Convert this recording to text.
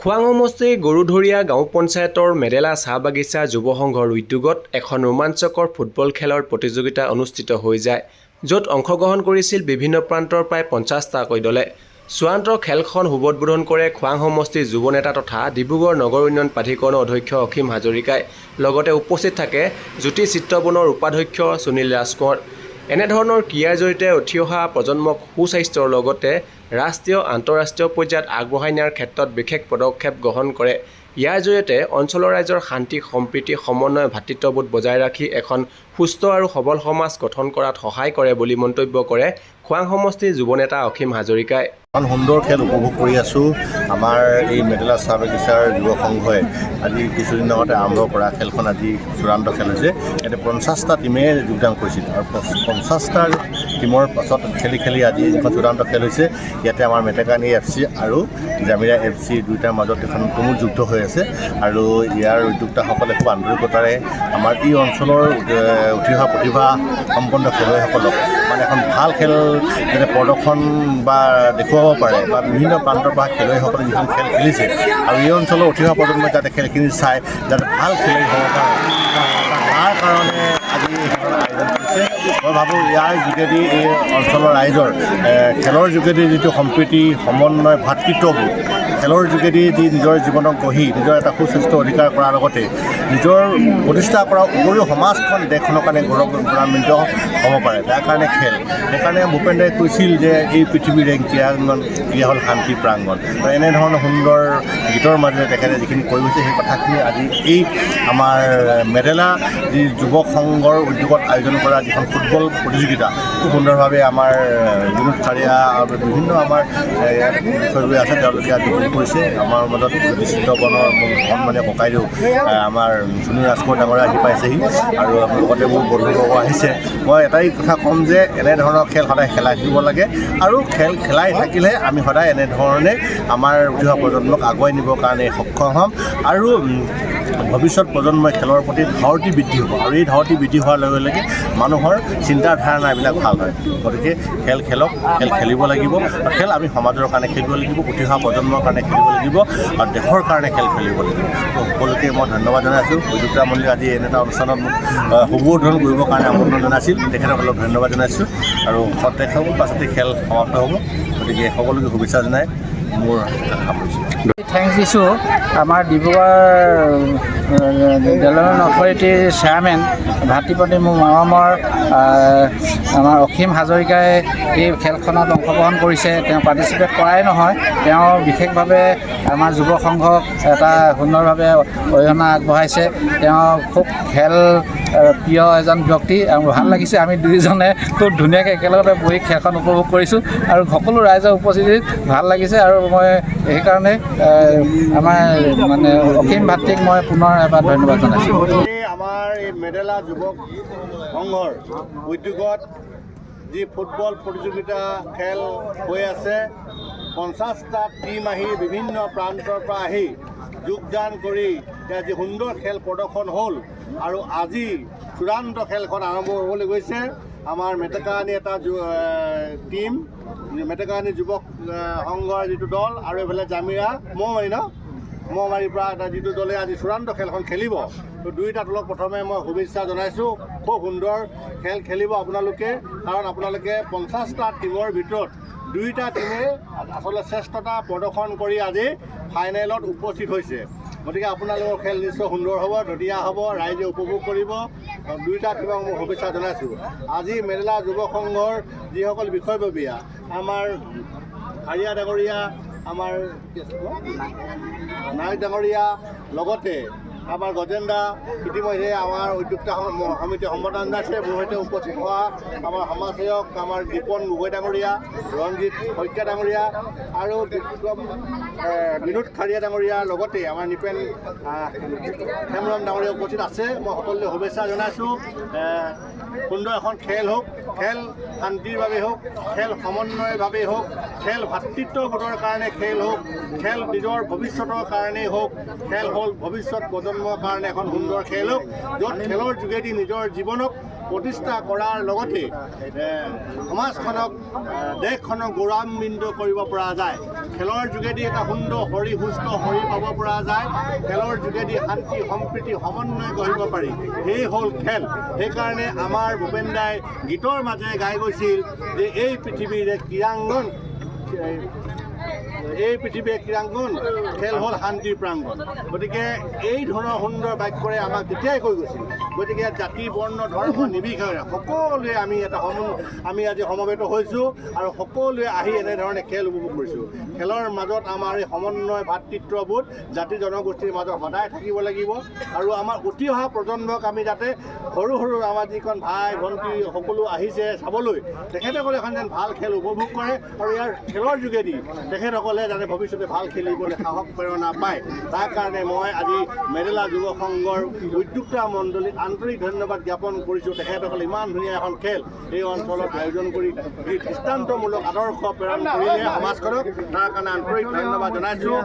খোৱাং সমষ্টিৰ গৰুধৰীয়া গাঁও পঞ্চায়তৰ মেডেলা চাহ বাগিচা যুৱ সংঘৰ উদ্যোগত এখন ৰোমাঞ্চকৰ ফুটবল খেলৰ প্ৰতিযোগিতা অনুষ্ঠিত হৈ যায়, য'ত অংশগ্ৰহণ কৰিছিল বিভিন্ন প্ৰান্তৰ প্ৰায় 50টাকৈ দলে। চূড়ান্ত খেলখন শুভোদ্বোধন কৰে খোৱাং সমষ্টিৰ যুৱ নেতা তথা ডিব্ৰুগড় নগৰ উন্নয়ন প্ৰাধিকৰণৰ অধ্যক্ষ অসীম হাজৰিকাই। লগতে উপস্থিত থাকে জ্যোতি চিত্ৰবনৰ উপাধ্যক্ষ সুনীল ৰাজকোঁৱৰ। এনেধৰণৰ ক্ৰীড়াৰ জৰিয়তে উঠি অহা প্ৰজন্মক সুস্বাস্থ্যৰ লগতে ৰাষ্ট্ৰীয় আন্তঃৰাষ্ট্ৰীয় পৰ্যায়ত আগবঢ়াই নিয়াৰ ক্ষেত্ৰত বিশেষ পদক্ষেপ গ্ৰহণ কৰে। ইয়াৰ জৰিয়তে অঞ্চলৰ ৰাইজৰ শান্তি, সম্প্ৰীতি, সমন্বয়, ভাতৃত্ববোধ বজাই ৰাখি এখন সুস্থ আৰু সবল সমাজ গঠন কৰাত সহায় কৰে বুলি মন্তব্য কৰে খোৱাং সমষ্টিৰ যুৱ নেতা অসীম হাজৰিকাই। এখন সুন্দৰ খেল উপভোগ কৰি আছোঁ। আমাৰ এই মেডেলা চাহ বাগিচাৰ যুৱ সংঘই আজি কিছুদিন আগতে আৰম্ভ কৰা খেলখন আজি চূড়ান্ত খেল হৈছে। ইয়াতে 50টা টীমে যোগদান কৰিছিল আৰু 50টা টীমৰ পাছত খেলি আজি যিখন চূড়ান্ত খেল হৈছে, ইয়াতে আমাৰ মেটেকানি FC আৰু জামিৰা FC দুয়োটাৰ মাজত এখন তুমুল যুদ্ধ হৈ আছে। আৰু ইয়াৰ উদ্যোক্তাসকলে খুব আন্তৰিকতাৰে আমাৰ এই অঞ্চলৰ উঠি অহা প্ৰতিভা সম্পন্ন খেলুৱৈসকলক মানে এখন ভাল খেল যাতে প্ৰদৰ্শন বা দেখুৱাব পাৰে বা বিভিন্ন প্ৰান্তৰ পৰা খেলুৱৈসকলে যিখন খেল খেলিছে আৰু এই অঞ্চলৰ উঠি অহা প্ৰজন্মই যাতে খেলখিনি চাই যাতে ভাল খেলুৱৈ হ'ব পাৰে, তাৰ কাৰণে আজি সেইখন আয়োজন কৰিছে। মই ভাবোঁ ইয়াৰ যোগেদি এই অঞ্চলৰ ৰাইজৰ খেলৰ যোগেদি যিটো সম্প্ৰীতি, সমন্বয়, ভাতৃত্ববোধ, খেলৰ যোগেদি যি নিজৰ জীৱনক গঢ়ি নিজৰ এটা সুস্বাস্থ্য অধিকাৰ কৰাৰ লগতে নিজৰ প্ৰতিষ্ঠা কৰাৰ উপৰিও সমাজখন দেশখনৰ কাৰণে গৌৰৱান্বিত হ'ব পাৰে, তাৰ কাৰণে খেল। সেইকাৰণে ভূপেন দাই কৈছিল যে এই পৃথিৱীৰ এক ক্ৰীড়াংগন, ক্ৰীড়া হ'ল শান্তি প্ৰাংগণ। এনেধৰণৰ সুন্দৰ গীতৰ মাজেৰে তেখেতে যিখিনি কৈ গৈছে সেই কথাখিনি আজি এই আমাৰ মেডেলা যি যুৱ সংঘৰ উদ্যোগত আয়োজন কৰা যিখন ফুটবল প্ৰতিযোগিতা খুব সুন্দৰভাৱে আমাৰ বিনোদ কাৰিয়া আৰু বিভিন্ন আমাৰ বিষয়বোৰ আছে তেওঁলোকে আজি কৰিছে। আমাৰ মাজত চিত্ৰবনৰ সন্মানীয় ককাইদেউ আমাৰ সুনীল ৰাজকোঁৱৰ ডাঙৰে আহি পাইছেহি আৰু লগতে মোৰ বন্ধুবৰ্গ আহিছে। মই এটাই কথা ক'ম যে এনেধৰণৰ খেল সদায় খেলাই থাকিব লাগে আৰু খেল খেলাই থাকিলেহে আমি সদায় এনেধৰণে আমাৰ উঠি অহা প্ৰজন্মক আগুৱাই নিবৰ কাৰণে সক্ষম হ'ম আৰু ভৱিষ্যত প্ৰজন্মই খেলৰ প্ৰতি ধাউতি বৃদ্ধি হ'ব আৰু এই ধাউতি বৃদ্ধি হোৱাৰ লগে লগে মানুহৰ চিন্তাধাৰণাবিলাক ভাল হয়। গতিকে খেল খেলক, খেল খেলিব লাগিব আৰু খেল আমি সমাজৰ কাৰণে খেলিব লাগিব, উঠি অহা প্ৰজন্মৰ কাৰণে খেলিব লাগিব আৰু দেশৰ কাৰণে খেল খেলিব লাগিব। সকলোকে মই ধন্যবাদ জনাইছোঁ। উদ্যোক্তা মন্ত্ৰী আজি এনে এটা অনুষ্ঠানত মোক শুভোধন কৰিবৰ কাৰণে আমন্ত্ৰণ জনাইছিল, তেখেতসকলক ধন্যবাদ জনাইছোঁ আৰু সদায় হ'ব পাছতে খেল সমাপ্ত হ'ব। গতিকে সকলোকে শুভেচ্ছা জনাই মোৰ সামৰিছোঁ। থেংকছ দিছোঁ আমাৰ ডিব্ৰুগড় ডেভেলপমেণ্ট অথৰিটিৰ চেয়াৰমেন ভাতৃপ্ৰতি মোৰ মৰমৰ আমাৰ অসীম হাজৰিকাই এই খেলখনত অংশগ্ৰহণ কৰিছে। তেওঁ পাৰ্টিচিপেট কৰাই নহয়, তেওঁ বিশেষভাৱে আমাৰ যুৱ সংঘক এটা সুন্দৰভাৱে অৰিহণা আগবঢ়াইছে। তেওঁ খুব খেল প্ৰিয় এজন ব্যক্তি আৰু ভাল লাগিছে। আমি দুয়োজনে খুব ধুনীয়াকৈ একেলগতে বহি খেলখন উপভোগ কৰিছোঁ আৰু সকলো ৰাইজৰ উপস্থিতিত ভাল লাগিছে আৰু মই সেইকাৰণে আমাৰ মানে অসীম ভাতৃক মই পুনৰ এবাৰ ধন্যবাদ জনাইছোঁ। আমাৰ এই মেডেলা যুৱ সংঘৰ উদ্যোগত যি ফুটবল প্ৰতিযোগিতা খেল হৈ আছে, 50টা টীম আহি বিভিন্ন প্ৰান্তৰ পৰা আহি যোগদান কৰি এতিয়া যি সুন্দৰ খেল প্ৰদৰ্শন হ'ল আৰু আজি চূড়ান্ত খেলখন আৰম্ভ হ'বলৈ গৈছে। আমাৰ মেটেকানি এটা টীম, মেটেকানি যুৱক সংঘৰ যিটো দল আৰু এইফালে জামিৰা মহমাৰীৰ পৰা এটা যিটো দলে আজি চূড়ান্ত খেলখন খেলিব। তো দুয়োটা দলক প্ৰথমে মই শুভেচ্ছা জনাইছোঁ। খুব সুন্দৰ খেল খেলিব আপোনালোকে, কাৰণ আপোনালোকে 50টা টীমৰ ভিতৰত দুয়োটা টীমে আচলতে শ্ৰেষ্ঠতা প্ৰদৰ্শন কৰি আজি ফাইনেলত উপস্থিত হৈছে। গতিকে আপোনালোকৰ খেল নিশ্চয় সুন্দৰ হ'ব, ধুনীয়া হ'ব, ৰাইজে উপভোগ কৰিব। দুয়োটা টীমক মই শুভেচ্ছা জনাইছোঁ। আজি মেডেলা যুৱ সংঘৰ যিসকল বিষয়ববীয়া, আমাৰ কাৰিয়া ডাঙৰীয়া, আমাৰ নায়ক ডাঙৰীয়া, লগতে আমাৰ গজেন্দা ইতিমধ্যে আমাৰ উদ্যোক্তা সমিতি সম্বোধন জনাইছে। মোৰ সৈতে উপস্থিত হোৱা আমাৰ সমাজসেৱক আমাৰ দীপন গগৈ ডাঙৰীয়া, ৰঞ্জিত শইকীয়া ডাঙৰীয়া আৰু বিনোদ খাৰিয়া ডাঙৰীয়াৰ লগতে আমাৰ নিপেন হেমৰম ডাঙৰীয়া উপস্থিত আছে। মই সকলোকে শুভেচ্ছা জনাইছোঁ। সুন্দৰ এখন খেল হওক, খেল শান্তিৰ বাবে হওক, খেল সমন্বয়ৰ বাবে হওক, খেল ভাতৃত্ববোধৰ কাৰণে খেল হওক, খেল নিজৰ ভৱিষ্যতৰ কাৰণেই হওক, খেল হ'ল ভৱিষ্যত প্ৰজন্মৰ কাৰণে এখন সুন্দৰ খেল হওক, য'ত খেলৰ যোগেদি নিজৰ জীৱনক প্ৰতিষ্ঠা কৰাৰ লগতে সমাজখনক দেশখনক গৌৰৱান্বিত কৰিব পৰা যায়। খেলৰ যোগেদি এটা সুন্দৰ সুস্থ শৰীৰ পাব পৰা যায়। খেলৰ যোগেদি শান্তি সম্প্ৰীতি সমন্বয় গঢ়িব পাৰি। সেই হ'ল খেল। সেইকাৰণে আমাৰ ভূপেন দাই গীতৰ মাজেৰে গাই গৈছিল যে এই পৃথিৱীৰ ক্ৰীড়াংগন খেল হ'ল শান্তিৰ প্ৰাংগণ। গতিকে এই ধৰণৰ সুন্দৰ বাক্যৰে আমাক তেতিয়াই কৈ গৈছিল। গতিকে জাতি বৰ্ণ ধৰ্ম নিৰ্বিশেষে সকলোৱে আমি আজি সমবেত হৈছোঁ আৰু সকলোৱে আহি এনেধৰণে খেল উপভোগ কৰিছোঁ। খেলৰ মাজত আমাৰ এই সমন্বয় ভাতৃত্ববোধ জাতি জনগোষ্ঠীৰ মাজত সদায় থাকিব লাগিব আৰু আমাৰ উঠি অহা প্ৰজন্মক আমি যাতে সৰু আমাৰ যিখন ভাই ভণ্টি সকলো আহিছে চাবলৈ, তেখেতসকলে এখন যেন ভাল খেল উপভোগ কৰে আৰু ইয়াৰ খেলৰ যোগেদি তেখেতসকলে যাতে ভৱিষ্যতে ভাল খেলিবলৈ সাহস প্ৰেৰণা পায়। তাৰ কাৰণে মই আজি মেডেলা যুৱ সংঘৰ উদ্যোক্তা মণ্ডলীক আন্তৰিক ধন্যবাদ জ্ঞাপন কৰিছোঁ। তেখেতসকলে ইমান ধুনীয়া এখন খেল এই অঞ্চলত আয়োজন কৰি দৃষ্টান্তমূলক আদৰ্শ প্ৰেৰণ কৰিলে সমাজখনক, তাৰ কাৰণে আন্তৰিক ধন্যবাদ জনাইছোঁ।